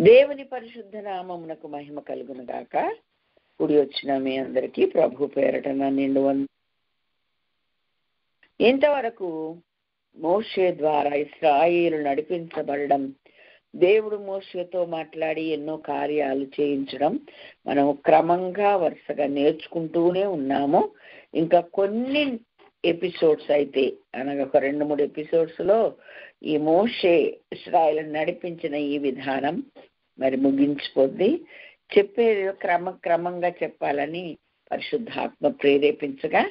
దేవుని పరిశుద్ధ నామమునకు మహిమ కలుగును గాక. కూడి వచ్చిన మీ అందరికీ ప్రభు పేరట నిండు ఇంతవరకు మోషే ద్వారా ఇశ్రాయేలు నడిపించబడడం, దేవుడు మోషేతో మాట్లాడి ఎన్నో కార్యాలు చేయించడం మనం క్రమంగా వరుసగా నేర్చుకుంటూనే ఉన్నాము. ఇంకా కొన్ని ఎపిసోడ్స్ అయితే అనగా ఒక 2-3 ఎపిసోడ్స్ లో ఈ మోషే ఇశ్రాయేలు నడిపించిన ఈ విధానం మరి ముగించిపోద్ది. చెప్పేది క్రమంగా చెప్పాలని పరిశుద్ధాత్మ ప్రేరేపించగా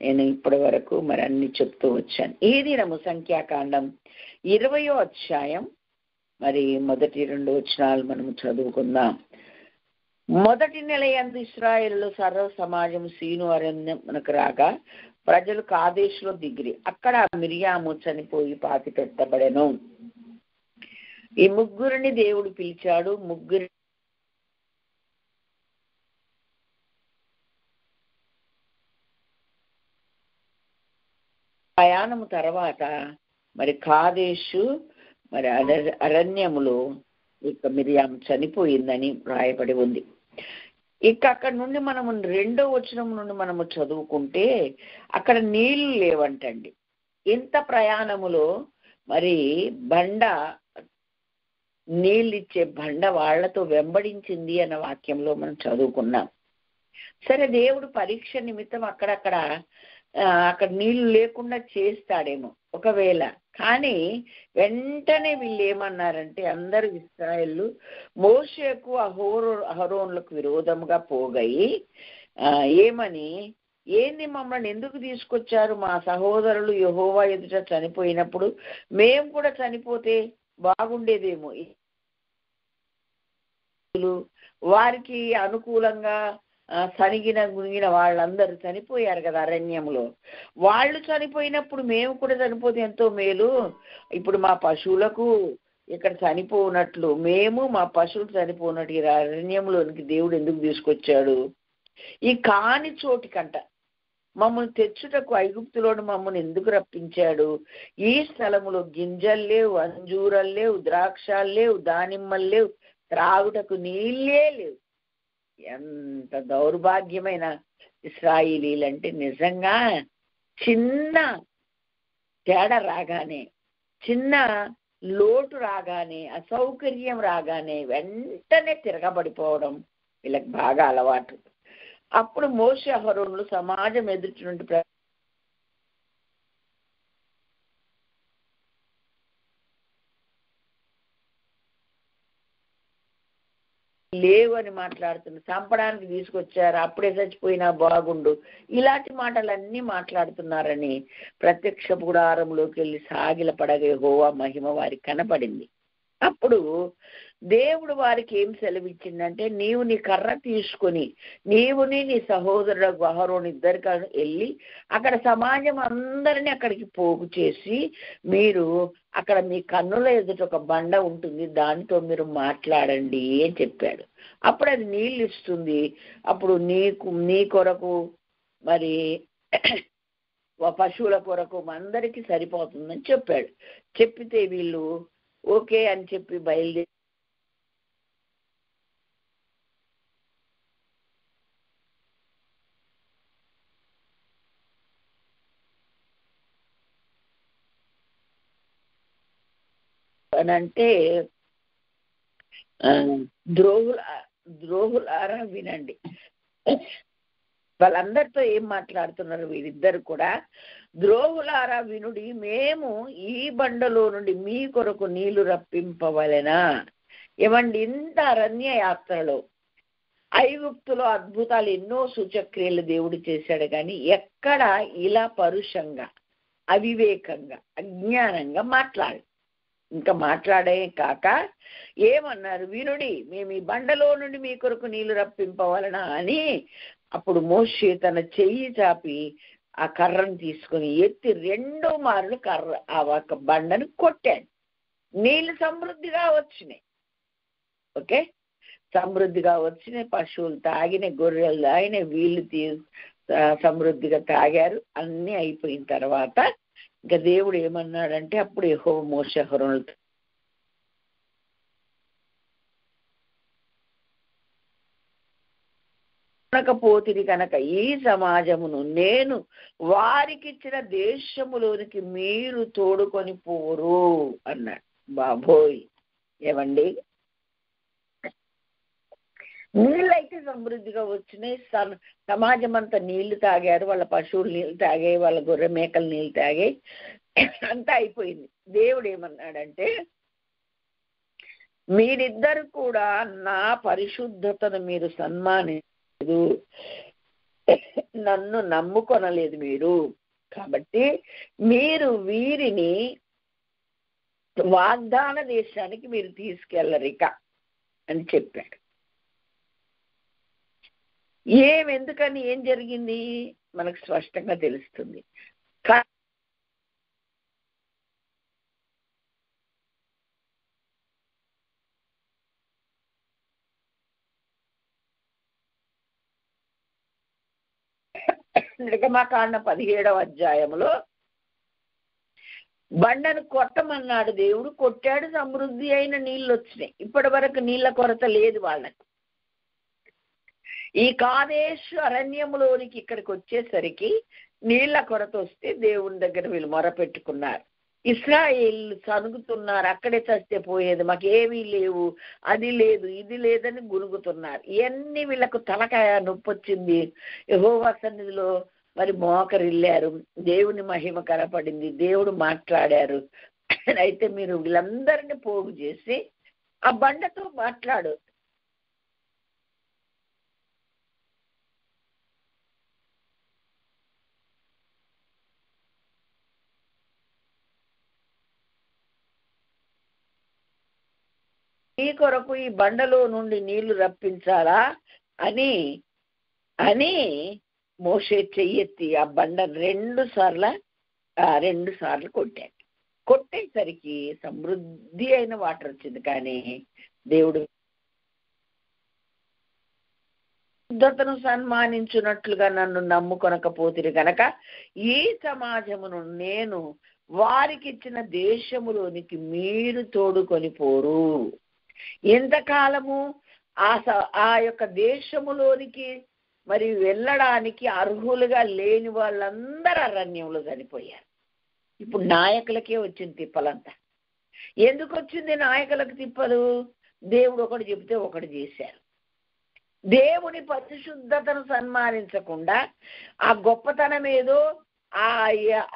నేను ఇప్పటి వరకు మరి అన్ని చెప్తూ వచ్చాను. ఈ దినము సంఖ్యాకాండం 20వ అధ్యాయం మరి మొదటి 2 వచనాలు మనము చదువుకుందాం. మొదటి నెల యందు ఇశ్రాయేలులో సర్వ సమాజం సీను అరణ్యమునకు రాగా ప్రజలు కాదేశులో దిగిరి. అక్కడ మిరియాము చనిపోయి పాతి పెట్టబడెను. ఈ ముగ్గురిని దేవుడు పిలిచాడు. ముగ్గురి ప్రయాణము తర్వాత మరి కాదేశు మరి అరణ్యములో ఇక మిరియాము చనిపోయిందని రాయబడి ఉంది. ఇక అక్కడ నుండి మనము 2వ వచనం నుండి మనము చదువుకుంటే అక్కడ నీళ్లు లేవంటండి. ఇంత ప్రయాణములో మరి బండ నీళ్ళిచ్చే బండ వాళ్లతో వెంబడించింది అన్న వాక్యంలో మనం చదువుకున్నాం. సరే, దేవుడు పరీక్ష నిమిత్తం అక్కడ నీళ్లు లేకుండా చేస్తాడేమో ఒకవేళ. కానీ వెంటనే వీళ్ళు ఏమన్నారంటే, అందరూ ఇశ్రాయేలు మోషేకు అహరోనులకు విరోధముగా పోగయి ఏమని, ఏంది మమ్మల్ని ఎందుకు తీసుకొచ్చారు? మా సహోదరులు యెహోవా ఎదుట చనిపోయినప్పుడు మేము కూడా చనిపోతే బాగుండేదేమో. వారికి అనుకూలంగా గుణిగిన వాళ్ళందరూ చనిపోయారు కదా అరణ్యంలో. వాళ్ళు చనిపోయినప్పుడు మేము కూడా చనిపోతే ఎంతో మేలు. ఇప్పుడు మా పశువులకు ఇక్కడ చనిపోనట్లు, మేము మా పశువులు చనిపోనట్టు ఈ అరణ్యంలోనికి దేవుడు ఎందుకు తీసుకొచ్చాడు? ఈ కాని చోటికంట మమ్మల్ని తెచ్చుటకు ఐగుప్తులోని మమ్మల్ని ఎందుకు రప్పించాడు? ఈ స్థలములో గింజలు లేవు, అంజూరలు లేవు, ద్రాక్షాలు లేవు, దానిమ్మలు లేవు, త్రాగుటకు నీళ్ళే లేవు. ఎంత దౌర్భాగ్యమైన ఇశ్రాయేలీలంటే, నిజంగా చిన్న తేడా రాగానే, చిన్న లోటు రాగానే, అసౌకర్యం రాగానే వెంటనే తిరగబడిపోవడం వీళ్ళకి బాగా అలవాటు. అప్పుడు మోషే అహరోనులు సమాజం ఎదుటి నుండి లేవు అని మాట్లాడుతున్నారు. చంపడానికి తీసుకొచ్చారు, అప్పుడే చచ్చిపోయినా బాగుండు, ఇలాంటి మాటలన్నీ మాట్లాడుతున్నారని ప్రత్యక్ష గుడారంలోకి వెళ్ళి సాగిల పడగ యెహోవా మహిమ వారికి కనపడింది. అప్పుడు దేవుడు వారికి ఏం సెలవిచ్చిందంటే, నీవు నీ కర్ర తీసుకొని నీవుని నీ సహోదరుడు అహరోను ఇద్దరికి వెళ్ళి అక్కడ సమాజం అందరినీ అక్కడికి పోగు చేసి, మీరు అక్కడ మీ కన్నుల ఎదుట ఒక బండ ఉంటుంది, దానితో మీరు మాట్లాడండి అని చెప్పాడు. అప్పుడు అది నీళ్ళు ఇస్తుంది. అప్పుడు నీ కొరకు మరి పశువుల కొరకు అందరికీ సరిపోతుందని చెప్పాడు. చెప్పితే వీళ్ళు ఓకే అని చెప్పి బయలుదేరి అంటే, ద్రోహులారా వినండి. వాళ్ళందరితో ఏం మాట్లాడుతున్నారు వీరిద్దరు కూడా? ద్రోహులారా వినుడి, మేము ఈ బండలో నుండి మీ కొరకు నీళ్లు రప్పింపవలెనా? ఏమండి, ఇంత అరణ్య యాత్రలో ఐగుప్తులో అద్భుతాలు ఎన్నో సూచక్రియలు దేవుడు చేశాడు, కానీ ఎక్కడ ఇలా పరుషంగా, అవివేకంగా, అజ్ఞానంగా ఇంకా మాట్లాడే కాక ఏమన్నారు? వినుడి, మేము ఈ బండలో నుండి మీ కొరకు నీళ్లు రప్పింపవలనా అని. అప్పుడు మోషే తన చెయ్యి చాపి ఆ కర్రను తీసుకుని ఎత్తి 2 మార్లు ఆ ఒక బండను కొట్టాడు. నీళ్లు సమృద్ధిగా వచ్చినాయి. ఓకే, సమృద్ధిగా వచ్చినాయి. పశువులు తాగినాయి, గొర్రెలు తాగినాయి, వీళ్ళు సమృద్ధిగా తాగారు. అన్నీ అయిపోయిన తర్వాత ఇంకా దేవుడు ఏమన్నాడంటే, అప్పుడు యెహోవా మోషే అహరోనులతో నమ్మకపోతిరి కనుక ఈ సమాజమును నేను వారికిచ్చిన దేశములోనికి మీరు తోడుకొని పోరు అన్నాడు. బాబోయ్, ఏమండి, నీళ్ళైతే సమృద్ధిగా వచ్చినాయి, సమాజం అంతా నీళ్లు తాగారు, వాళ్ళ పశువులు నీళ్ళు తాగాయి, వాళ్ళ గొర్రె మేకలు నీళ్ళు తాగాయి, అంతా అయిపోయింది. దేవుడు ఏమన్నాడంటే, మీరిద్దరు కూడా నా పరిశుద్ధతను మీరు సన్మానించలేదు, నన్ను నమ్ముకొనలేదు మీరు, కాబట్టి మీరు వీరిని వాగ్దాన దేశానికి మీరు తీసుకెళ్ళరిక అని చెప్పాడు. ఎందుకని ఏం జరిగింది మనకు స్పష్టంగా తెలుస్తుంది. నిర్గమకాండ 17వ అధ్యాయంలో బండను కొట్టమన్నాడు దేవుడు, కొట్టాడు, సమృద్ధి అయిన నీళ్ళు వచ్చినాయి. ఇప్పటి వరకు నీళ్ల కొరత లేదు వాళ్ళకు. ఈ కాదేశు అరణ్యములోనికి ఇక్కడికి వచ్చేసరికి నీళ్ల కొరత వస్తే దేవుని దగ్గర వీళ్ళు మొరపెట్టుకున్నారు. ఇశ్రాయేలు సనుగుతున్నారు, అక్కడే చస్తే పోయేది, మాకేమీ లేవు, అది లేదు ఇది లేదని గునుగుతున్నారు. ఇవన్నీ వీళ్ళకు తలకాయ నొప్పి వచ్చింది. యెహోవా సన్నిధిలో మరి మోకరిల్లారు, దేవుని మహిమ కనపడింది, దేవుడు మాట్లాడారు. అయితే మీరు వీళ్ళందరినీ పోగు చేసి ఆ బండతో మాట్లాడు, ఈ కొరకు ఈ బండలో నుండి నీళ్లు రప్పించాలా అని అని మోషే చెయ్యెత్తి ఆ బండ 2 సార్లు కొట్టాడు. కొట్టేసరికి సమృద్ధి అయిన వాటర్ వచ్చింది. కానీ దేవుడు శుద్ధతను సన్మానించున్నట్లుగా నన్ను నమ్ముకొనకపోతిరి కనుక ఈ సమాజమును నేను వారికి ఇచ్చిన దేశములోనికి మీరు తోడుకొని పోరు. ఎంతకాలము ఆ యొక్క దేశములోనికి మరి వెళ్ళడానికి అర్హులుగా లేని వాళ్ళందరూ అరణ్యంలో చనిపోయారు. ఇప్పుడు నాయకులకే వచ్చింది తిప్పలంతా. ఎందుకు వచ్చింది నాయకులకు తిప్పలు? దేవుడు ఒకటి చెబితే ఒకటి చేశారు. దేవుని పరిశుద్ధతను సన్మానించకుండా ఆ గొప్పతనం ఏదో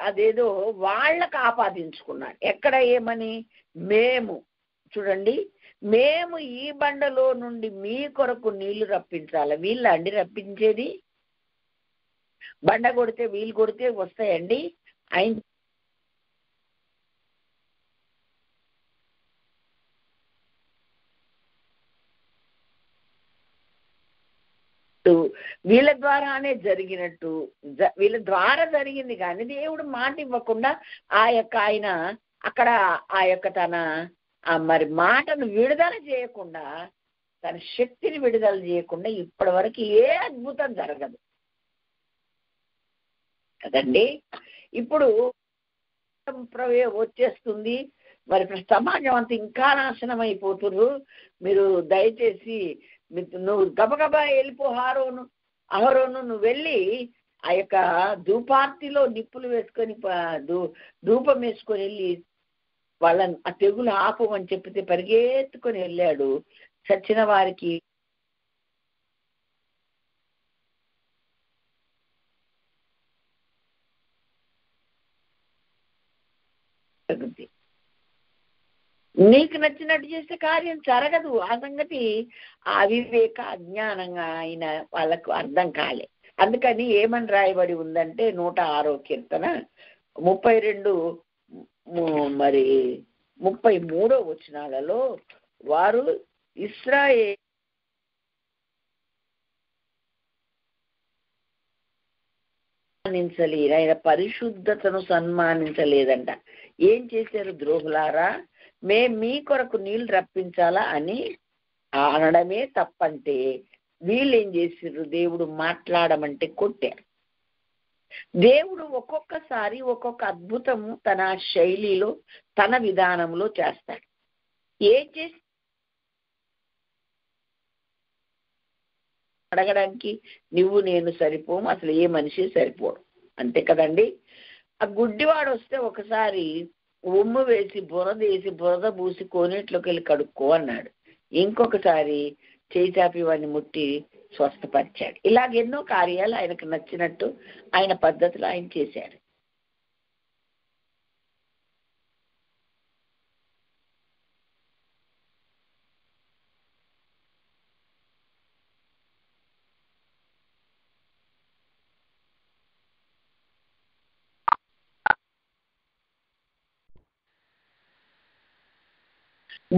అదేదో వాళ్ళకు ఆపాదించుకున్నారు. ఎక్కడ ఏమని? మేము చూడండి, మేము ఈ బండలో నుండి మీ కొరకు నీళ్లు రప్పించాలి. వీళ్ళండి రప్పించేది? బండ కొడితే వీళ్ళు కొడితే వస్తాయండి? ఆయన వీళ్ళ ద్వారానే జరిగినట్టు, వీళ్ళ ద్వారా జరిగింది. కానీ దేవుడు మాట ఇవ్వకుండా ఆయన అక్కడ తన మరి మాటను విడుదల చేయకుండా, తన శక్తిని విడుదల చేయకుండా ఇప్పటి వరకు ఏ అద్భుతం జరగదు కదండి. ఇప్పుడు వచ్చేస్తుంది, మరి సమాజం అంతా ఇంకా నాశనం అయిపోతున్నారు. మీరు దయచేసి నువ్వు గబగబా వెళ్ళిపో, అహరోను నువ్వు వెళ్ళి ఆ యొక్క ధూపార్తిలో నిప్పులు వేసుకొని ధూపం వేసుకొని వెళ్ళి వాళ్ళని ఆ తెగులు ఆపమని చెప్పితే పరిగెత్తుకొని వెళ్ళాడు. చచ్చిన వారికి నీకు నచ్చినట్టు చేస్తే కార్యం జరగదు. ఆ సంగతి అవివేక అజ్ఞానంగా ఆయన వాళ్ళకు అర్థం కాలే. అందుకని ఏమని రాయబడి ఉందంటే 106వ కీర్తన 32 మరి 33వ వచనాలలో వారు ఇశ్రాయేలు ఆయన పరిశుద్ధతను సన్మానించలేదంట. ఏం చేశారు? ద్రోహులారా, మేము మీ కొరకు నీళ్లు రప్పించాలా అని అనడమే తప్పంటే వీళ్ళు ఏం చేసారు? దేవుడు మాట్లాడమంటే కొట్టారు. దేవుడు ఒక్కొక్కసారి ఒక్కొక్క అద్భుతము తన శైలిలో తన విధానంలో చేస్తాడు. ఏం చేసి అడగడానికి నువ్వు నేను సరిపోము, అసలు ఏ మనిషి సరిపోడు. అంతే కదండి. ఆ గుడ్డివాడు వస్తే ఒకసారి ఉమ్ము వేసి బురద పూసి కోనేట్లోకి వెళ్ళి కడుక్కో అన్నాడు. ఇంకొకసారి చేయి చాపి వాడిని ముట్టి స్వస్థపరిచాడు. ఇలాగెన్నో కార్యాలు ఆయనకు నచ్చినట్టు ఆయన పద్ధతిలో ఆయన చేశాడు.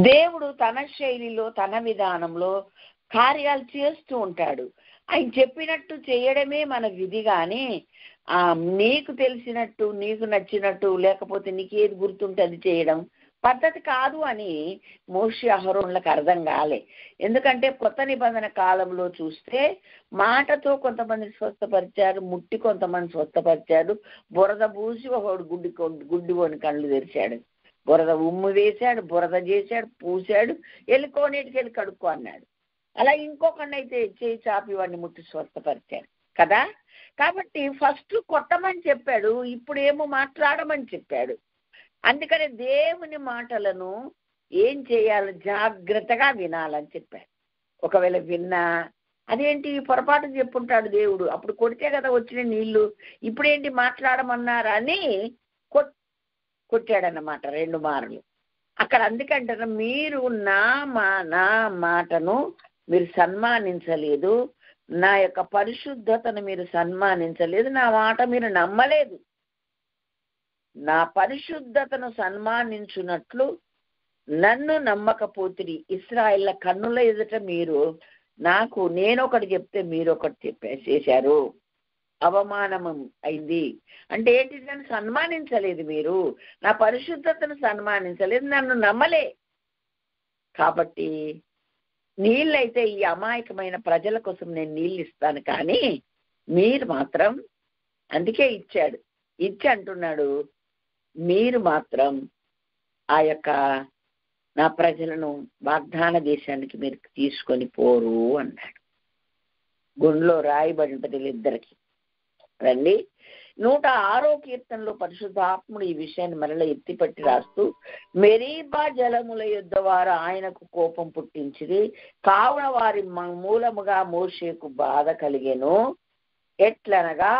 దేవుడు తన శైలిలో తన విధానంలో కార్యాలు చేస్తూ ఉంటాడు. ఆయన చెప్పినట్టు చేయడమే మన విధి. కానీ నీకు తెలిసినట్టు నీకు నచ్చినట్టు లేకపోతే నీకు ఏది గుర్తుంటే అది చేయడం పద్ధతి కాదు అని మోషే అహరోనులకు అర్థం కాలే. ఎందుకంటే కొత్త నిబంధన కాలంలో చూస్తే మాటతో కొంతమంది స్వస్థపరిచారు, ముట్టి కొంతమంది స్వస్థపరిచాడు, బురద పూసి ఒకడు గుడ్డిని కళ్ళు తెరిచాడు, బురద ఉమ్ము వేశాడు, బురద చేశాడు, పూసాడు, వెళ్ళి కోనేటికి వెళ్ళి కడుక్కో అన్నాడు. అలా ఇంకొకడిని అయితే చేయి చాపి వాడిని ముట్టి స్వస్థపరిచాడు కదా. కాబట్టి ఫస్ట్ కొట్టమని చెప్పాడు, ఇప్పుడేమో మాట్లాడమని చెప్పాడు. అందుకని దేవుని మాటలను ఏం చేయాలి, జాగ్రత్తగా వినాలని చెప్పాడు. ఒకవేళ విన్నా అదేంటి పొరపాటు చెప్పుంటాడు దేవుడు, అప్పుడు కొడితే కదా వచ్చిన నీళ్లు, ఇప్పుడేంటి మాట్లాడమన్నారా అని కొట్టాడన్నమాట 2 మార్లు అక్కడ. అందుకంటారు మీరు నా మాటను మీరు సన్మానించలేదు, నా యొక్క పరిశుద్ధతను మీరు సన్మానించలేదు, నా మాట మీరు నమ్మలేదు. నా పరిశుద్ధతను సన్మానించున్నట్లు నన్ను నమ్మకపోతిరి. ఇశ్రాయేళ్ల కన్నుల ఎదుట మీరు నేనొకటి చెప్తే మీరు ఒకటి చేశారు, అవమానం అయింది. అంటే ఏంటి, నన్ను సన్మానించలేదు, మీరు నా పరిశుద్ధతను సన్మానించలేదు, నన్ను నమ్మలే. కాబట్టి నీళ్ళైతే ఈ అమాయకమైన ప్రజల కోసం నేను నీళ్ళు ఇస్తాను, కానీ మీరు మాత్రం, అందుకే ఇచ్చి అంటున్నాడు, మీరు మాత్రం ఆ యొక్క నా ప్రజలను వాగ్దాన దేశానికి మీరు తీసుకొని పోరు అన్నాడు. గుండెలో రాయబడి ఉంటుంది వీళ్ళిద్దరికి. రండి, 106వ కీర్తనలో పరిశుద్ధాత్ముడు ఈ విషయాన్ని మరలా ఎత్తిపట్టి రాస్తూ, మెరీబా జలముల యొద్ద వారు ఆయనకు కోపం పుట్టించిది, కావున వారి మూలముగా మోషేకు బాధ కలిగెను. ఎట్లనగా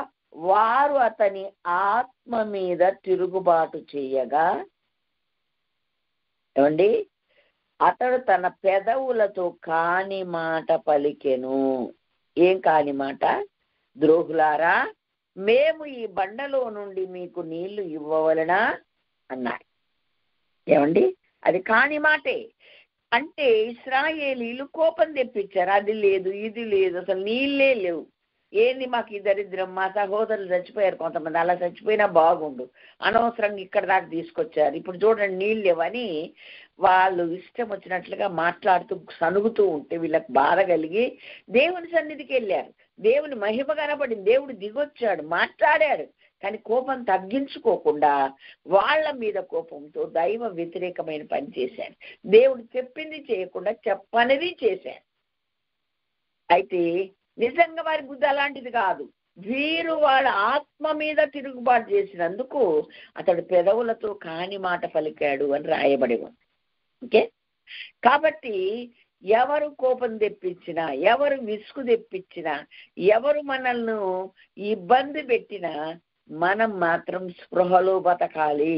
వారు అతని ఆత్మ మీద తిరుగుబాటు చేయగా, ఏమండి, అతడు తన పెదవులతో కాని మాట పలికెను. ఏం కాని మాట? ద్రోహులారా, మేము ఈ బండలో నుండి మీకు నీళ్లు ఇవ్వవలనా అన్నారు. ఏమండి, అది కాని మాటే. అంటే ఇశ్రాయేలీలు కోపం తెప్పించారు, అది లేదు ఇది లేదు, అసలు నీళ్ళే లేవు, ఏంది మాకు ఈ దరిద్రం, మా సహోదరులు చచ్చిపోయారు కొంతమంది, అలా చచ్చిపోయినా బాగుండు, అనవసరంగా ఇక్కడ దాకా తీసుకొచ్చారు, ఇప్పుడు చూడండి నీళ్ళు లేవని వాళ్ళు ఇష్టం వచ్చినట్లుగా మాట్లాడుతూ సనుగుతూ ఉంటే వీళ్ళకి బాధ కలిగి దేవుని సన్నిధికి వెళ్ళారు. దేవుని మహిమ కనపడింది, దేవుడు దిగొచ్చాడు, మాట్లాడాడు. కానీ కోపం తగ్గించుకోకుండా వాళ్ళ మీద కోపంతో దైవ వ్యతిరేకమైన పని చేశారు. దేవుడు చెప్పింది చేయకుండా చెప్పనిది చేశారు. అయితే నిజంగా వారి బుద్ధి అలాంటిది కాదు. వీరు వాళ్ళ ఆత్మ మీద తిరుగుబాటు చేసినందుకు అతడు పెదవులతో కాని మాట పలికాడు అని రాయబడి ఉంది. ఓకే, కాబట్టి ఎవరు కోపం తెప్పించినా, ఎవరు విసుగు తెప్పించినా, ఎవరు మనల్ని ఇబ్బంది పెట్టినా మనం మాత్రం స్పృహలో బతకాలి,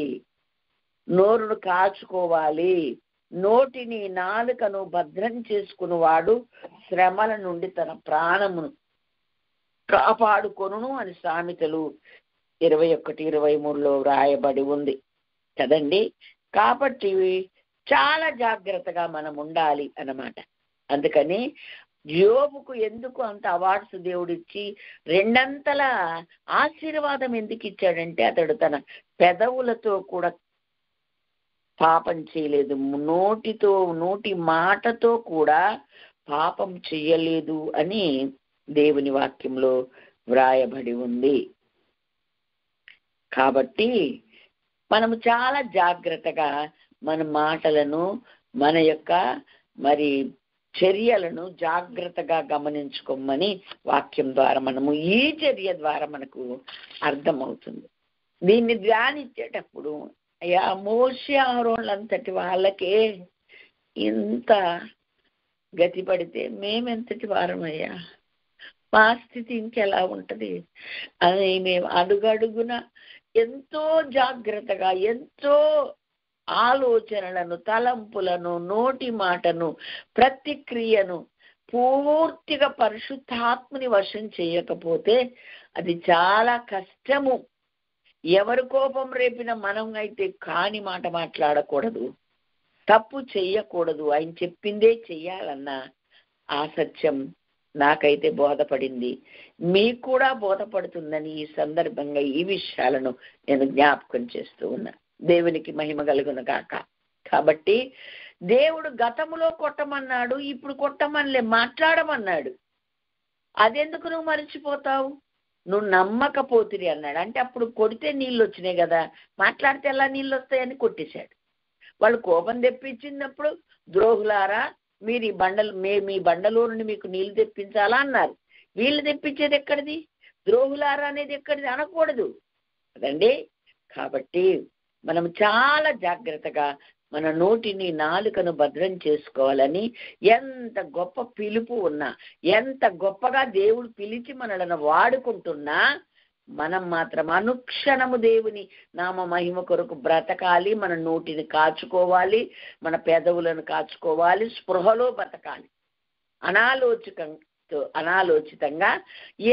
నోరును కాచుకోవాలి. నోటిని నాలుకను భద్రం చేసుకున్నవాడు శ్రమల నుండి తన ప్రాణమును కాపాడుకొనును అని సామెతలు 21:23లో వ్రాయబడి ఉంది కదండి. కాబట్టి చాలా జాగ్రత్తగా మనం ఉండాలి అన్నమాట. అందుకని యోబుకు ఎందుకు అంత అవార్డ్స్ దేవుడిచ్చి 2 ఆశీర్వాదం ఎందుకు ఇచ్చాడంటే అతడు తన పెదవులతో కూడా పాపం చేయలేదు, నోటి మాటతో కూడా పాపం చెయ్యలేదు అని దేవుని వాక్యంలో వ్రాయబడి ఉంది. కాబట్టి మనము చాలా జాగ్రత్తగా మన మాటలను, మన యొక్క చర్యలను జాగ్రత్తగా గమనించుకోమని వాక్యం ద్వారా మనము ఈ చర్య ద్వారా మనకు అర్థమవుతుంది. దీన్ని ధ్యానించేటప్పుడు అయ్యా మోషే అహరోన్లంతటి వాళ్ళకే ఇంత గతి పడితే మేమెంతటి వారమయ్యా, మా స్థితి ఇంకెలా ఉంటది అని మేము అడుగడుగున ఎంతో జాగ్రత్తగా, ఎంతో ఆలోచనలను, తలంపులను, నోటి మాటను, ప్రతిక్రియను పూర్తిగా పరిశుద్ధాత్మని వశం చేయకపోతే అది చాలా కష్టము. ఎవరి కోపం రేపిన మనం అయితే కాని మాట మాట్లాడకూడదు, తప్పు చెయ్యకూడదు, ఆయన చెప్పిందే చెయ్యాలన్న ఆ సత్యం నాకైతే బోధపడింది. మీకు కూడా బోధపడుతుందని ఈ సందర్భంగా ఈ విషయాలను నేను జ్ఞాపకం చేస్తూ ఉన్నా. దేవునికి మహిమ కలుగును గాక. కాబట్టి దేవుడు గతములో కొట్టమన్నాడు, ఇప్పుడు కొట్టమనిలే, మాట్లాడమన్నాడు. అదెందుకు నువ్వు మర్చిపోతావు? నువ్వు నమ్మకపోతిరి అన్నాడు. అంటే అప్పుడు కొడితే నీళ్ళు వచ్చినాయి కదా, మాట్లాడితే ఎలా నీళ్ళు వస్తాయని కొట్టేశాడు. వాళ్ళు కోపం తెప్పించినప్పుడు ద్రోహులారా మీరు ఈ బండలు మీ బండలో నుండి మీకు నీళ్లు తెప్పించాలా అన్నారు. వీళ్ళు తెప్పించేది ఎక్కడిది? ద్రోహులారా అనేది ఎక్కడిది అనకూడదు కదండి. కాబట్టి మనం చాలా జాగ్రత్తగా మన నోటిని, నాలుకను భద్రం చేసుకోవాలని, ఎంత గొప్ప పిలుపు ఉన్నా, ఎంత గొప్పగా దేవుడు పిలిచి మనలను వాడుకుంటున్నా మనం మాత్రం అనుక్షణము దేవుని నామ మహిమ కొరకు బ్రతకాలి. మన నోటిని కాచుకోవాలి, మన పెదవులను కాచుకోవాలి, స్పృహలో బ్రతకాలి. అనాలోచితంగా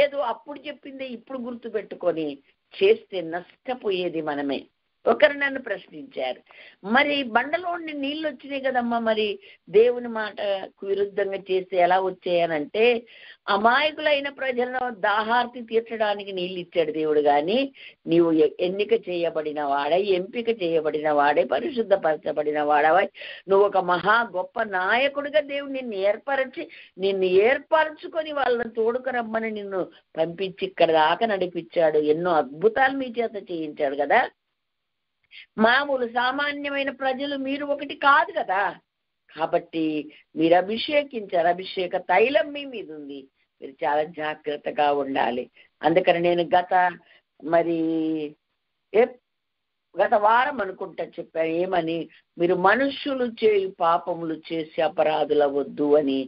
ఏదో అప్పుడు చెప్పిందే ఇప్పుడు గుర్తు పెట్టుకొని చేస్తే నష్టపోయేది మనమే. ఒకరు నన్ను ప్రశ్నించారు, మరి బండలో నీళ్ళు వచ్చినాయి కదమ్మా, మరి దేవుని మాటకు విరుద్ధంగా చేస్తే ఎలా వచ్చాయనంటే, అమాయకులైన ప్రజలను దాహార్తి తీర్చడానికి నీళ్ళు ఇచ్చాడు దేవుడు, కానీ నీవు ఎన్నిక చేయబడిన వాడై, ఎంపిక చేయబడిన వాడే, పరిశుద్ధపరచబడిన వాడవై, నువ్వు ఒక మహా గొప్ప నాయకుడిగా దేవుడు నిన్ను ఏర్పరచుకొని వాళ్ళని తోడుకరమ్మని నిన్ను పంపించి ఇక్కడ దాకా నడిపించాడు. ఎన్నో అద్భుతాలు మీ చేత చేయించాడు కదా. మామూలు సామాన్యమైన ప్రజలు మీరు ఒకటి కాదు కదా. కాబట్టి మీరు అభిషేకించారు, అభిషేక తైలం మీ మీద ఉంది, మీరు చాలా జాగ్రత్తగా ఉండాలి. అందుకని నేను గత వారం అనుకుంటా చెప్పాను ఏమని, మీరు మనుష్యులు చేయు పాపములు చేసి అపరాధులవద్దు అని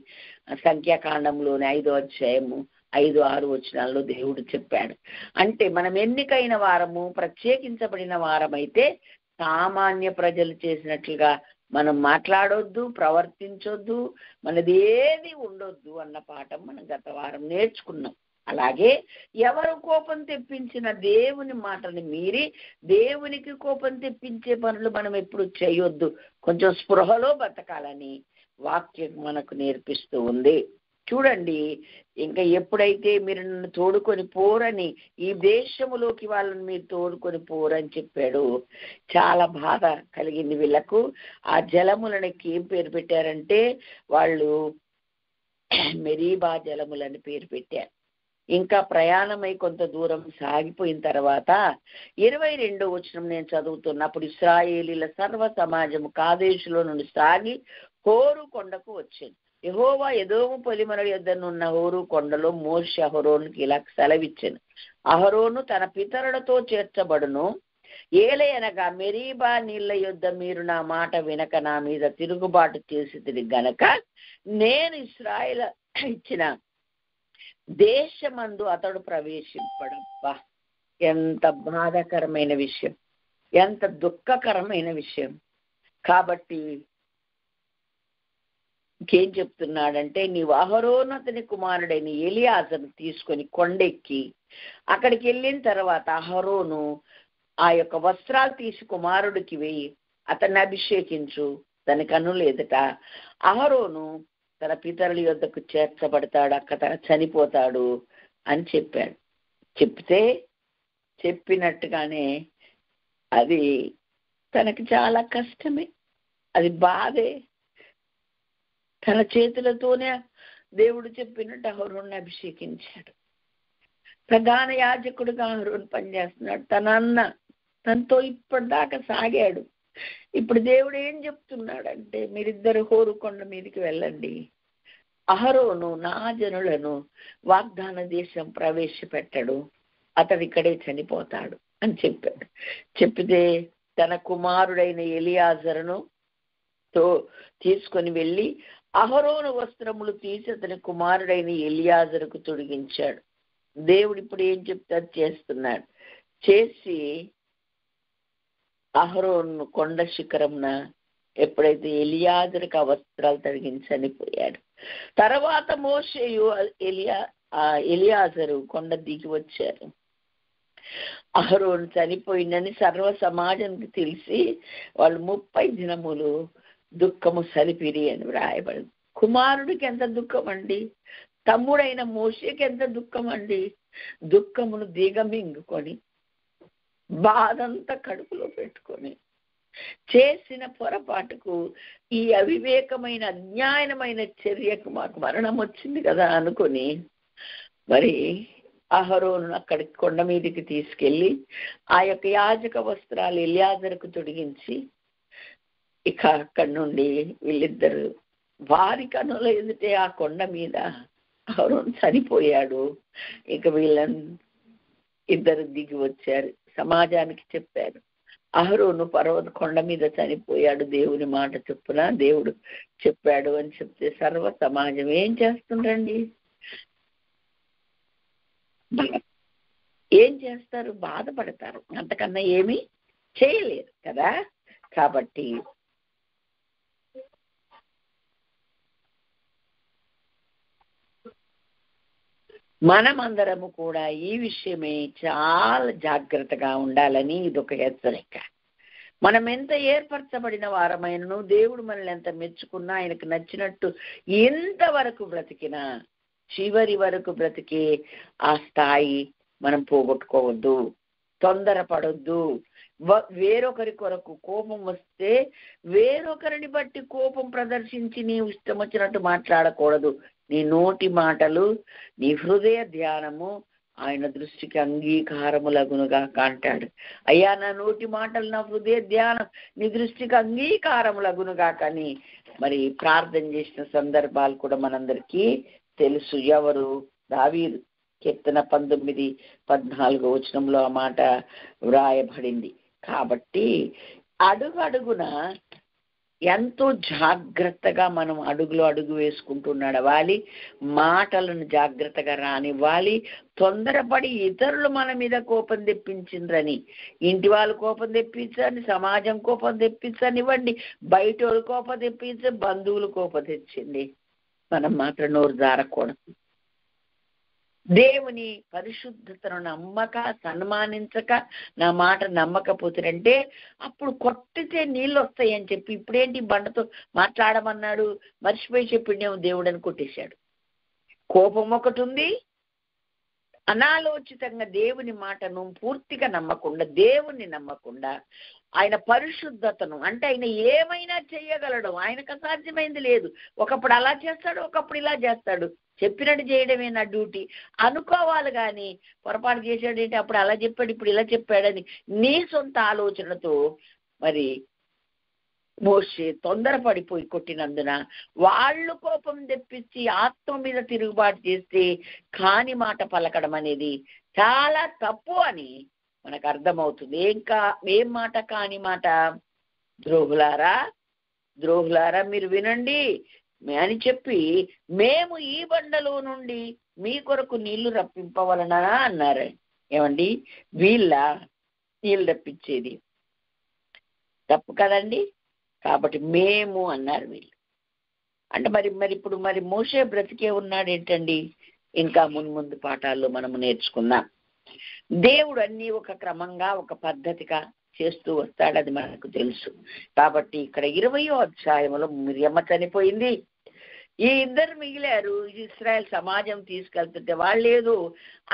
సంఖ్యాకాండంలోని 5వ అధ్యాయము 5-6 వచనాల్లో దేవుడు చెప్పాడు. అంటే మనం ఎన్నికైన వారము, ప్రత్యేకించబడిన వారమైతే సామాన్య ప్రజలు చేసినట్లుగా మనం మాట్లాడొద్దు, ప్రవర్తించొద్దు, మనది ఏది ఉండొద్దు అన్న పాఠం మనం గత వారం నేర్చుకున్నాం. అలాగే ఎవరు కోపం తెప్పించిన దేవుని మాటని మీరి దేవునికి కోపం తెప్పించే పనులు మనం ఎప్పుడు చేయొద్దు, కొంచెం స్పృహలో బతకాలని వాక్యం మనకు నేర్పిస్తూ ఉంది. చూడండి, ఇంకా ఎప్పుడైతే మీరు నన్ను తోడుకొని పోరని, ఈ దేశములోకి వాళ్ళని మీరు తోడుకొని పోరని చెప్పాడు, చాలా బాధ కలిగింది వీళ్ళకు. ఆ జలములకి ఏం పేరు పెట్టారంటే వాళ్ళు మెరీబా జలములని పేరు పెట్టారు. ఇంకా ప్రయాణమై కొంత దూరం సాగిపోయిన తర్వాత 22వ వచనం నేను చదువుతున్నప్పుడు, ఇశ్రాయేలీల సర్వ సమాజము కాదేశులో నుండి సాగి హోరు కొండకు వచ్చింది. యెహోవా ఎదోము పొలిమల యొద్దనున్న హోరు కొండలో మోషే అహరోనుకి ఇలా సెలవిచ్చెను, అహరోను తన పితరులతో చేర్చబడును, ఏలయనగా మెరీబా నీళ్ల యొద్ద మీరు నా మాట వినక నా మీద తిరుగుబాటు చేసితిరి గనక నేను ఇశ్రాయేలు ఇచ్చిన దేశమందు అతడు ప్రవేశింపడబ్బా. ఎంత బాధాకరమైన విషయం, ఎంత దుఃఖకరమైన విషయం. కాబట్టి ఇంకేం చెప్తున్నాడంటే, నీవు అహరోను అతని కుమారుడైన ఎలియాజరును తీసుకొని కొండెక్కి అక్కడికి వెళ్ళిన తర్వాత అహరోను ఆ యొక్క వస్త్రాలు తీసి కుమారుడికి వేయి, అతన్ని అభిషేకించు, తన కన్నుల ఎదుట అహరోను తన పితరుల యొద్దకు చేర్చబడతాడు, అక్కడ చనిపోతాడు అని చెప్పాడు. చెప్తే చెప్పినట్టుగానే అది తనకి చాలా కష్టమే, అది బాధే. తన చేతులతోనే దేవుడు చెప్పినట్టు అహరోను అభిషేకించాడు. ప్రధాన యాజకుడుగా అహరోను పనిచేస్తున్నాడు. తన అన్న తనతో ఇప్పటిదాకా సాగాడు. ఇప్పుడు దేవుడు ఏం చెప్తున్నాడంటే, మీరిద్దరు హోరు కొండ మీదకి వెళ్ళండి, అహరోను నా జనులను వాగ్దాన దేశం ప్రవేశపెట్టడు, అతడు ఇక్కడే చనిపోతాడు అని చెప్పాడు. చెప్పితే తన కుమారుడైన ఎలియాజరును తీసుకొని వెళ్ళి అహరోను వస్త్రములు తీసి అతని కుమారుడైన ఎలియాజరుకు తొడిగించాడు. దేవుడు ఇప్పుడు ఏం చెప్తాడు చేస్తున్నాడు. చేసి అహరోను కొండ శిఖరంన ఎప్పుడైతే ఎలియాజరుకు ఆ వస్త్రాలు తొడిగించి చనిపోయాడు. తర్వాత మోషేయు ఎలియాజరు కొండ దిగి వచ్చారు. అహరోను చనిపోయిందని సర్వ సమాజానికి తెలిసి వాళ్ళు 30 దినములు దుఃఖము సరిపిరి అని వ్రాయబడింది. కుమారుడికి ఎంత దుఃఖం అండి, తమ్ముడైన మోషేకి ఎంత దుఃఖం అండి. దుఃఖమును దిగమింగుకొని బాధంతా కడుపులో పెట్టుకొని చేసిన పొరపాటుకు ఈ అవివేకమైన అజ్ఞానమైన చర్యకు మాకు మరణం వచ్చింది కదా అనుకొని మరి అహరోను అక్కడికి కొండ మీదకి తీసుకెళ్ళి ఆ యొక్క యాజక వస్త్రాలు ఎలియాజరుకు తొడిగించి ఇక అక్కడి నుండి వీళ్ళిద్దరు వారి కనుల ఎదుటే ఆ కొండ మీద అహరోను చనిపోయాడు. ఇక వీళ్ళని ఇద్దరు దిగి వచ్చారు, సమాజానికి చెప్పారు అహరోను పర్వత కొండ మీద చనిపోయాడు, దేవుని మాట చొప్పున దేవుడు చెప్పాడు అని చెప్తే సర్వ సమాజం ఏం చేస్తుండ్రండి, ఏం చేస్తారు, బాధపడతారు, అంతకన్నా ఏమీ చేయలేరు కదా. కాబట్టి మనమందరము కూడా ఈ విషయమే చాలా జాగ్రత్తగా ఉండాలని ఇదొక హెచ్చరిక. మనం ఎంత ఏర్పరచబడిన వారమైనను, దేవుడు మనల్ని ఎంత మెచ్చుకున్నా, ఆయనకు నచ్చినట్టు ఎంతవరకు బ్రతికినా చివరి వరకు బ్రతికే ఆ స్థాయి మనం పోగొట్టుకోవద్దు, తొందరపడొద్దు. వేరొకరి కొరకు కోపం వస్తే వేరొకరిని బట్టి కోపం ప్రదర్శించి నీ ఇష్టం వచ్చినట్టు మాట్లాడకూడదు. నీ నోటి మాటలు, నీ హృదయ ధ్యానము ఆయన దృష్టికి అంగీకారములగునుగా అంటాడు. అయ్యా నా నోటి మాటలు, నా హృదయ ధ్యానం నీ దృష్టికి అంగీకారములగునుగా కానీ మరి ప్రార్థన చేసిన సందర్భాలు కూడా మనందరికీ తెలుసు. ఎవరు? దావీదు. కీర్తన 19:14 వచనంలో ఆ మాట వ్రాయబడింది. కాబట్టి అడుగున ఎంతో జాగ్రత్తగా మనం అడుగులో అడుగు వేసుకుంటూ నడవాలి, మాటలను జాగ్రత్తగా రానివ్వాలి. తొందరపడి ఇతరులు మన మీద కోపం తెప్పించిండ్రని ఇంటి వాళ్ళు కోపం తెప్పించండి, సమాజం కోపం తెప్పించనివ్వండి, బయట వాళ్ళు కోపం తెప్పించండి, బంధువులు కోపం తెచ్చింది, మనం మాత్రం నోరు జారకూడదు. దేవుని పరిశుద్ధతను నమ్మక, సన్మానించక, నా మాట నమ్మకపోతారంటే అప్పుడు కొట్టితే నీళ్ళు వస్తాయని చెప్పి ఇప్పుడేంటి బండతో మాట్లాడమన్నాడు, మర్చిపోయి చెప్పిండేమో దేవుడు అని కొట్టేశాడు. కోపం ఒకటి ఉంది, అనాలోచితంగా దేవుని మాటను పూర్తిగా నమ్మకుండా, దేవుణ్ణి నమ్మకుండా, ఆయన పరిశుద్ధతను, అంటే ఆయన ఏమైనా చేయగలడు, ఆయనకు అసాధ్యమైంది లేదు. ఒకప్పుడు అలా చేస్తాడు, ఒకప్పుడు ఇలా చేస్తాడు, చెప్పినట్టు చేయడమే నా డ్యూటీ అనుకోవాలి. కానీ పొరపాటు చేశాడేంటి, అప్పుడు అలా చెప్పాడు ఇప్పుడు ఇలా చెప్పాడని నీ సొంత ఆలోచనతో మరి మోషే తొందరపడిపోయి కొట్టినందున వాళ్ళు కోపం తెప్పించి ఆత్మ మీద తిరుగుబాటు చేస్తే కాని మాట పలకడం అనేది చాలా తప్పు అని మనకు అర్థమవుతుంది. ఏం మాట కాని మాట? ద్రోహులారా మీరు వినండి అని చెప్పి మేము ఈ బండలో నుండి మీ కొరకు నీళ్లు రప్పింపవలనా అన్నారు. ఏమండి, వీళ్ళ నీళ్ళు రప్పించేది తప్పు కదండి. కాబట్టి మేము అన్నారు వీళ్ళు. అంటే మరి ఇప్పుడు మోషే బ్రతికే ఉన్నాడు ఏంటండి? ఇంకా ముందు పాఠాల్లో మనము నేర్చుకుందాం. దేవుడు అన్ని ఒక క్రమంగా, ఒక పద్ధతిగా చేస్తూ వస్తాడు, అది మనకు తెలుసు. కాబట్టి ఇక్కడ 20వ అధ్యాయంలో మిర్యమ్మ చనిపోయింది, ఈ ఇద్దరు మిగిలారు. ఇశ్రాయేల్ సమాజం తీసుకెళ్తుంటే వాళ్ళేదో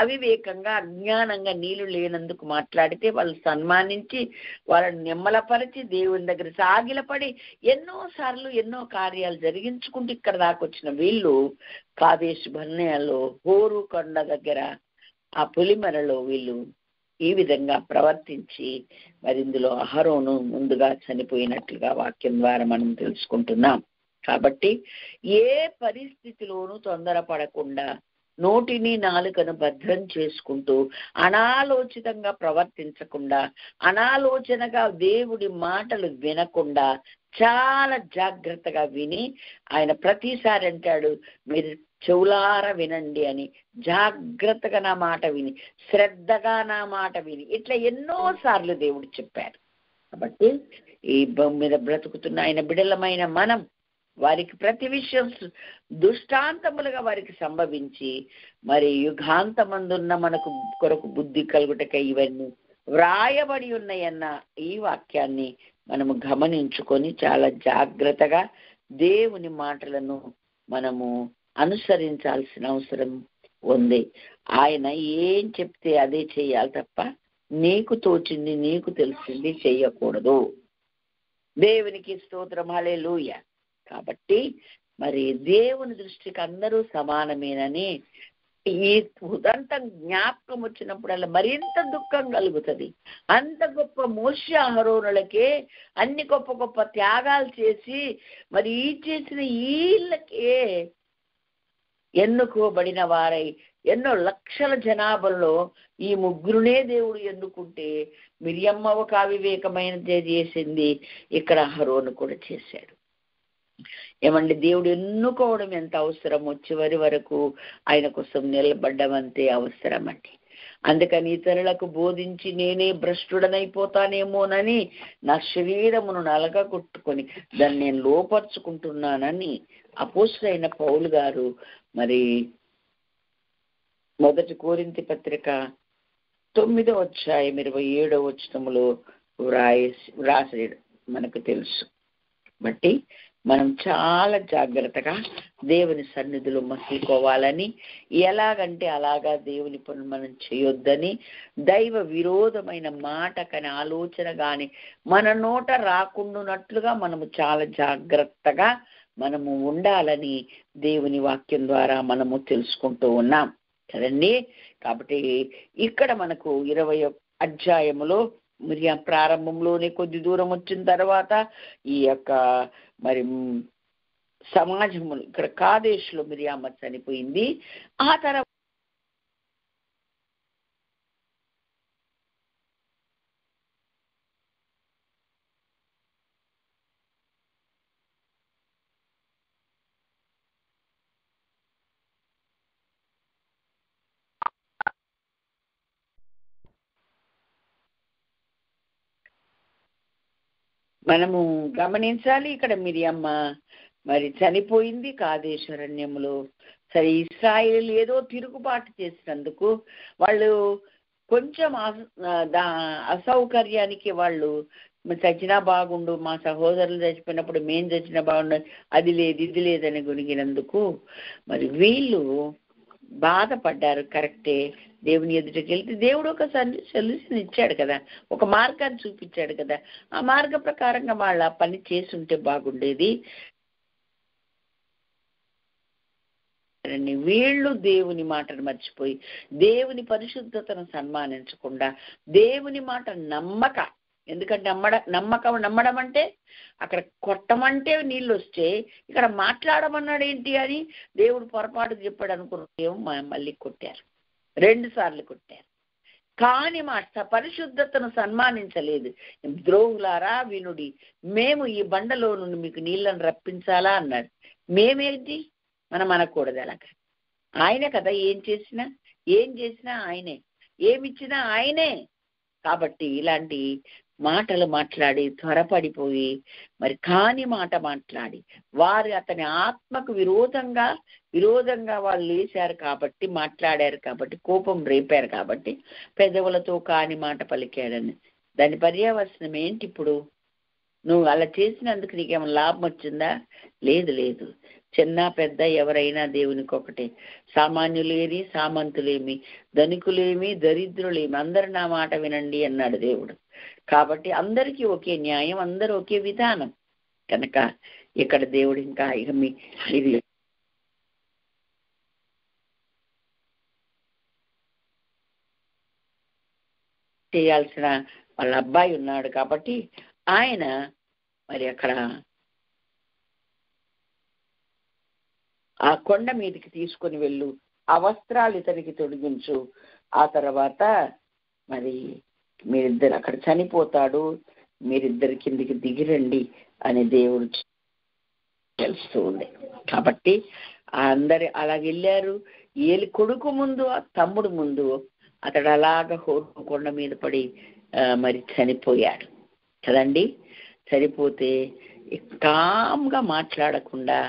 అవివేకంగా, అజ్ఞానంగా నీళ్లు లేనందుకు మాట్లాడితే వాళ్ళు సన్మానించి వాళ్ళని నిమ్మలపరిచి దేవుని దగ్గర సాగిలపడి ఎన్నోసార్లు ఎన్నో కార్యాలు జరిగించుకుంటూ ఇక్కడ దాకొచ్చిన వీళ్ళు కాదేశు బర్నేలో హోరు కొండ దగ్గర ఆ పులిమరలో వీళ్ళు ఈ విధంగా ప్రవర్తించి మరి ఇందులో అహరోను ముందుగా చనిపోయినట్లుగా వాక్యం ద్వారా మనం తెలుసుకుంటున్నాం. కాబట్టి ఏ పరిస్థితిలోనూ తొందరపడకుండా నోటిని నాలుకను భద్రం చేసుకుంటూ అనాలోచితంగా ప్రవర్తించకుండా అనాలోచనగా దేవుడి మాటలు వినకుండా చాలా జాగ్రత్తగా విని ఆయన ప్రతిసారి అంటాడు, మీరు చెవులార వినండి అని. జాగ్రత్తగా నా మాట విని, శ్రద్ధగా నా మాట విని, ఇట్లా ఎన్నోసార్లు దేవుడు చెప్పారు. కాబట్టి ఈ భూమి మీద బ్రతుకుతున్న ఆయన బిడలమైన మనం వారికి ప్రతి విషయం దుష్టాంతములుగా వారికి సంభవించి మరి యుగాంతమందున్న మనకు కొరకు బుద్ధి కలుగుటకై ఇవన్నీ వ్రాయబడి ఉన్నాయన్న ఈ వాక్యాన్ని మనము గమనించుకొని చాలా జాగ్రత్తగా దేవుని మాటలను మనము అనుసరించాల్సిన అవసరం ఉంది. ఆయన ఏం చెప్తే అదే చేయాలి తప్ప నీకు తోచింది నీకు తెలిసింది చేయకూడదు. దేవునికి స్తోత్రం, హల్లెలూయా. కాబట్టి మరి దేవుని దృష్టికి అందరూ సమానమేనని ఈ ఉదంతం జ్ఞాపకం వచ్చినప్పుడల్లా మరింత దుఃఖం కలుగుతుంది. అంత గొప్ప మోషే అహరోనులకే అన్ని గొప్ప గొప్ప త్యాగాలు చేసి మరి ఈ చేసిన వీళ్ళకే ఎన్నుకోబడిన వారై ఎన్నో లక్షల జనాభాలో ఈ ముగ్గురునే దేవుడు ఎన్నుకుంటే మిరియమ్మ ఒక అవివేకమైనదే చేసింది, ఇక్కడ అహరోను కూడా చేశాడు. ఏమండి, దేవుడు ఎన్నుకోవడం ఎంత అవసరమో చివరి వరకు ఆయన కోసం నిలబడ్డం అంతే అవసరం అండి. అందుకని ఇతరులకు బోధించి నేనే భ్రష్టుడనైపోతానేమోనని నా శరీరమును నలగగొట్టుకొని దాన్ని నేను లోపరుచుకుంటున్నానని అపోస్తలుడైన పౌలు గారు మరి 1 కొరింథీ పత్రిక 9వ అధ్యాయం 27వ వచనములో వ్రాసాడు, మనకు తెలుసు. బట్టి మనం చాలా జాగ్రత్తగా దేవుని సన్నిధిలో మసులుకోవాలని, ఎలాగంటే అలాగా దేవుని పనులు మనం చేయొద్దని, దైవ విరోధమైన మాట కానీ ఆలోచన కానీ మన నోట రాకుండానట్లుగా మనము చాలా జాగ్రత్తగా మనము ఉండాలని దేవుని వాక్యం ద్వారా మనము తెలుసుకుంటూ ఉన్నాం కదండి. కాబట్టి ఇక్కడ మనకు 20వ అధ్యాయములో మిరియాం ప్రారంభంలోనే కొద్ది దూరం వచ్చిన తర్వాత ఈ యొక్క మరి సమాజము ఇక్కడ కాదేశులో మిరియామ చనిపోయింది. ఆ తర్వాత మనము గమనించాలి, ఇక్కడ మిరియమ్మ మరి చనిపోయింది కాదేశరణ్యములో. సరే, ఇశ్రాయేల్ ఏదో తిరుగుబాటు చేసినందుకు వాళ్ళు కొంచెం అసౌకర్యానికి వాళ్ళు చచ్చినా బాగుండు, మా సహోదరులు చచ్చిపోయినప్పుడు మేం చచ్చినా బాగుండు, అది లేదు ఇది లేదని గునిగినందుకు మరి వీళ్ళు బాధపడ్డారు. కరెక్టే, దేవుని ఎదుటికి వెళ్తే దేవుడు ఒక సొల్యూషన్ ఇచ్చాడు కదా, ఒక మార్గాన్ని చూపించాడు కదా, ఆ మార్గ ప్రకారంగా వాళ్ళ పని చేసి ఉంటే బాగుండేది. వీళ్ళు దేవుని మాటను మర్చిపోయి దేవుని పరిశుద్ధతను సన్మానించకుండా దేవుని మాట నమ్మక, ఎందుకంటే నమ్మడం అంటే అక్కడ కొట్టమంటే నీళ్ళు వస్తే ఇక్కడ మాట్లాడమన్నాడు ఏంటి అని దేవుడు పొరపాటు చెప్పాడు అనుకున్నాం, మళ్ళీ కొట్టారు, 2 సార్లు కొట్టారు. కానీ మా పరిశుద్ధతను సన్మానించలేదు. ద్రోహులారా వినుడి, మేము ఈ బండలో నుండి మీకు నీళ్ళను రప్పించాలా అన్నాడు. మేమేంటి, మనం అనకూడదు అలాగ. ఆయనే కదా ఏం చేసినా ఆయనే, ఏమిచ్చినా ఆయనే. కాబట్టి ఇలాంటి మాటలు మాట్లాడి త్వరపడిపోయి మరి కాని మాట మాట్లాడి వారు అతని ఆత్మకు విరోధంగా వాళ్ళు లేచారు కాబట్టి, మాట్లాడారు కాబట్టి, కోపం రేపారు కాబట్టి పెదవులతో కాని మాట పలికాడని. దాని పర్యవసనం ఏంటి? ఇప్పుడు నువ్వు అలా చేసినందుకు నీకేమైనా లాభం వచ్చిందా? లేదు. చిన్న పెద్ద ఎవరైనా దేవునికి ఒకటే. సామాన్యులేమి సామంతులేమి, ధనికులేమి దరిద్రులేమి, అందరు నా మాట వినండి అన్నాడు దేవుడు. కాబట్టి అందరికీ ఒకే న్యాయం, అందరూ ఒకే విధానం కనుక ఇక్కడ దేవుడు ఇంకా ఇది చేయాల్సిన వాళ్ళ అబ్బాయి ఉన్నాడు కాబట్టి ఆయన మరి అక్కడ ఆ కొండ మీదకి తీసుకొని వెళ్ళు, ఆ వస్త్రాలు ఇతనికి తొడిగించు, ఆ తర్వాత మరి మీరిద్దరు అక్కడ చనిపోతాడు, మీరిద్దరి కిందికి దిగిరండి అని దేవుడు తెలుస్తూ ఉంది. కాబట్టి అందరు అలాగెళ్ళారు. ఏలి కొడుకు ముందు, ఆ తమ్ముడు ముందు అతడు అలాగ హోరు కొండ మీద పడి మరి చనిపోయాడు కదండి. చనిపోతే కామ్గా మాట్లాడకుండా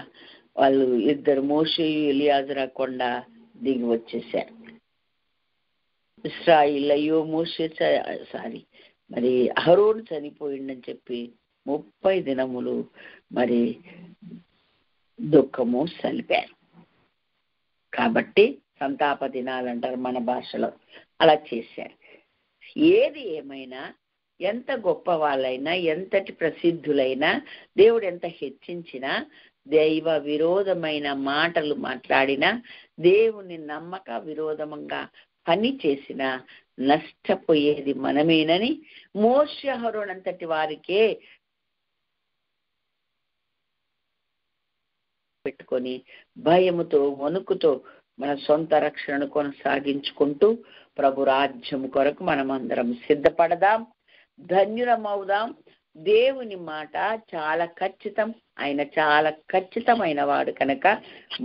వాళ్ళు ఇద్దరు, మోషే ఎలియాజరు కొండ దిగి వచ్చేసారు. ఇశ్రాయిల్ అయ్యో మోషే మరి అహరోను చనిపోయిందని చెప్పి 30 దినములు మరి దుఃఖము సలిపారు. కాబట్టి సంతాప దినాలు అంటారు మన భాషలో, అలా చేశారు. ఏది ఏమైనా, ఎంత గొప్ప వాళ్ళైనా, ఎంతటి ప్రసిద్ధులైనా, దేవుడు ఎంత హెచ్చించినా, దైవ విరోధమైన మాటలు మాట్లాడినా, దేవుని నమ్మక విరోధంగా పని చేసిన నష్టపోయేది మనమేనని మోషే అహరోనంతటి వారికే పెట్టుకొని భయముతో వణుకుతో మన సొంత రక్షణను కొనసాగించుకుంటూ ప్రభు రాజ్యం కొరకు మనమందరం సిద్ధపడదాం, ధన్యులమవుదాం. దేవుని మాట చాలా ఖచ్చితం, ఆయన చాలా ఖచ్చితమైన వాడు కనుక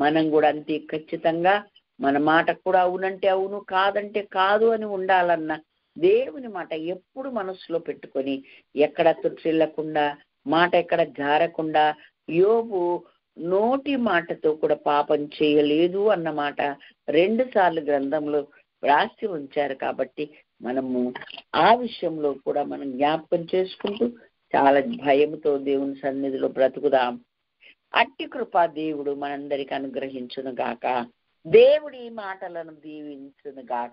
మనం కూడా అంతే ఖచ్చితంగా మన మాట కూడా అవునంటే అవును, కాదంటే కాదు అని ఉండాలన్న దేవుని మాట ఎప్పుడు మనసులో పెట్టుకొని ఎక్కడ తుట్టిల్లకుండా, మాట ఎక్కడ జారకుండా, యోబు నోటి మాటతో కూడా పాపం చేయలేదు అన్నమాట 2 సార్లు గ్రంథంలో రాసి ఉంచారు. కాబట్టి మనము ఆ విషయంలో కూడా మనం జ్ఞాపకం చేసుకుంటూ చాలా భయంతో దేవుని సన్నిధిలో బ్రతుకుదాం. అట్టి కృపా దేవుడు మనందరికి అనుగ్రహించును గాక. దేవుడి మాటలను దీవించును గాక.